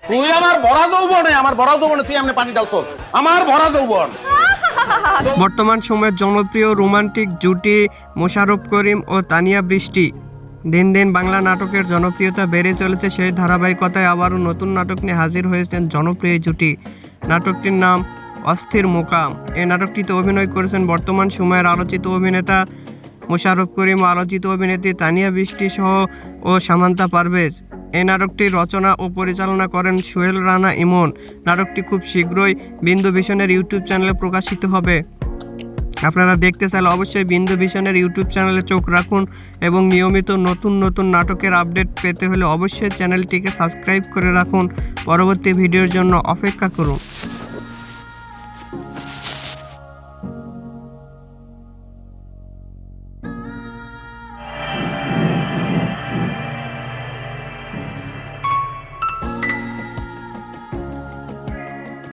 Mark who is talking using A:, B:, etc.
A: তুই আমার ভরা যৌবনে তুই এমনি পানি ঢালছ আমার ভরা যৌবন।
B: বর্তমান সময়ের জনপ্রিয় রোমান্টিক জুটি মোশাররফ করিম ও তানিয়া বৃষ্টি। দিন দিন বাংলা নাটকের জনপ্রিয়তা বেড়ে চলেছে, সেই ধারাবাহিকতায় আবারও নতুন নাটক নিয়ে হাজির হয়েছেন জনপ্রিয় জুটি। নাটকটির নাম অস্থির মোকাম। এই নাটকটিতে অভিনয় করেছেন বর্তমান সময়ের আলোচিত অভিনেতা মোশাররফ করিম ও আলোচিত অভিনেত্রী তানিয়া বৃষ্টি সহ ও সামান্তা পারভেজ। এই নাটকটির রচনা ও পরিচালনা করেন সোহেল রানা ইমন। নাটকটি খুব শীঘ্রই বিন্দু ভিশনের ইউটিউব চ্যানেলে প্রকাশিত হবে। আপনারা দেখতে চাইলে অবশ্যই বিন্দু ভিশনের ইউটিউব চ্যানেলে চোখ রাখুন এবং নিয়মিত নতুন নতুন নাটকের আপডেট পেতে হলে অবশ্যই চ্যানেলটিকে সাবস্ক্রাইব করে রাখুন। পরবর্তী ভিডিওর জন্য অপেক্ষা করুন।